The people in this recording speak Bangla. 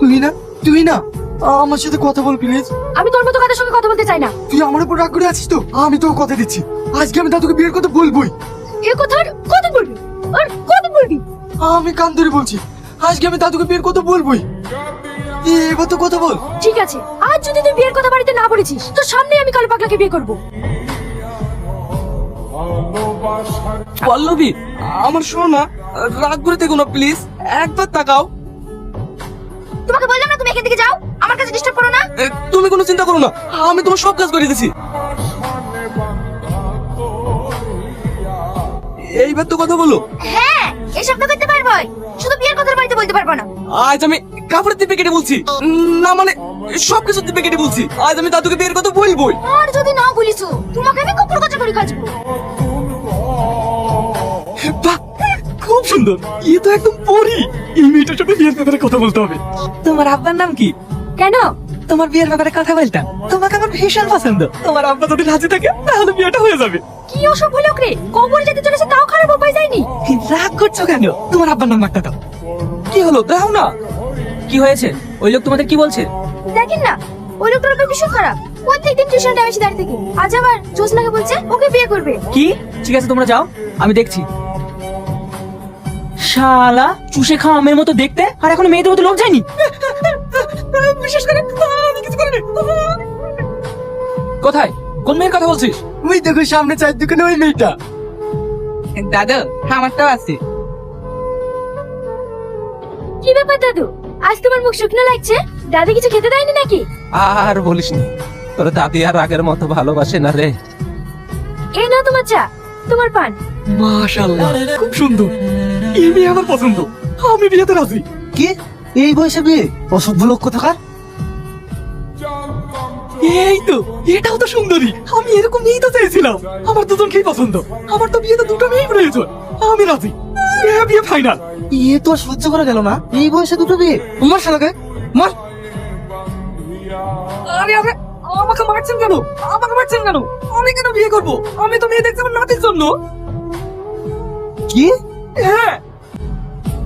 তুই না তুই না আমার সাথে কথা বল প্লিজ। আমি তোর মতো কাদের সঙ্গে কথা বলতে চাই না। তুই আমার উপর রাগ করে আছিস তো? আমি তোকে কথা দিচ্ছি, আজকে আমি দাদুকে বিয়ের কথা বলবোই। এ কথা আর কত বলবি, আর কত বলবি? আমি কান ধরে বলছি, আজকে আমি দাদুকে বিয়ের কথা বলবোই। এবার তো কথা বল। ঠিক আছে, আজ যদি তুই বিয়ের কথা বাড়িতে না বলেছিস তো সামনে আমি কালো পাগলাকে বিয়ে করব। পল্লবী, আমার শোনো না, রাগ করে দেখো না প্লিজ, একবার তাকাও। তোমাকে বললাম না তুমি এখান থেকে যাও, আমার কাছে ডিস্টার্ব করো না। তুমি কোনো চিন্তা করো না, আমি তোমার সব কাজ করে দিয়েছি। এইবার তো কথা বলো। হ্যাঁ, এসব তো করতে পারবো, শুধু বিয়ের কথা বাড়িতে বলতে পারবো না। আজ আমি কাপড়ের দিকে কেটে বলছি, না মানে সবকিছু দিকে কেটে বলছি, আজ আমি দাদুকে বিয়ের কথা বলবোই। আর যদি না বলিছো তোমাকে আমি কুকুর কাছে করে কাজবো। বাহ, খুব সুন্দর, এ তো একদম পরি। এই মেয়েটার সাথে বিয়ের ব্যাপারে কথা বলতে হবে। তোমার আব্বার নাম কি? কেন? তোমার বিয়ের ব্যাপারে কথা বলতাম, তোমাকে আমার ভীষণ পছন্দ। তোমার আব্বা যদি রাজি থাকে তাহলে বিয়েটা হয়ে যাবে। কি ওসব হলো রে? কবর যেতে চলেছে তাও খারাপ উপায় যায়নি। রাগ করছো কেন? তোমার আব্বার নাম্বারটা দাও। কি হলো, দাও না। কি হয়েছে? ওই লোক তোমাদের কি বলছে? দেখেন না, ওই লোকটার ব্যাপারে ভীষণ খারাপ। প্রত্যেকদিন টিউশন টাইমে এসে দাঁড়িয়ে থেকে আজ আবার জোসনাকে বলছে ওকে বিয়ে করবে। কি? ঠিক আছে তোমরা যাও, আমি দেখছি। শালা চুষে খাওয়া আমের মতো দেখতে, আর এখন মেয়েদের মতো লোক যায়নি। বিশেষ করে আমি কিছু করিনি। কোথায়? কোন মেয়ের কথা বলছিস? ওই দেখো সামনে চায়ের দোকানে ওই মেয়েটা। দাদা, আমারটাও আছে। কি ব্যাপার দাদু, আজ তোমার মুখ শুকনো লাগছে? দাদু কিছু খেতে দেয়নি নাকি? আর বলিস নি, তোর দাদি আর আগের মতো ভালোবাসে না রে। এই নাও তোমার চা, তোমার পান। মাশাআল্লাহ, খুব সুন্দর। এই মেয়ে আমার পছন্দ, আমি বিয়েতে রাজি। কি এই বয়সে বিয়ে? অসভ্য লোক কোথাকার। এই তো, এটাও তো সুন্দরী। আমি এরকম মেয়েই তো চাইছিলাম। আমার দুজনকেই পছন্দ। আমার তো বিয়েতে দুটো মেয়েই প্রয়োজন। আমি রাজি, বিয়ে ফাইনাল। এ তো আর সহ্য করা গেল না, এই বয়সে দুটো বিয়ে। মার শালাকে মার। আরে আরে, আমাকে মারছেন কেন? আমাকে মারছেন কেন? আমি কেন বিয়ে করব? আমি তো মেয়ে দেখছি আমার নাতির জন্য। কি? হ্যাঁ,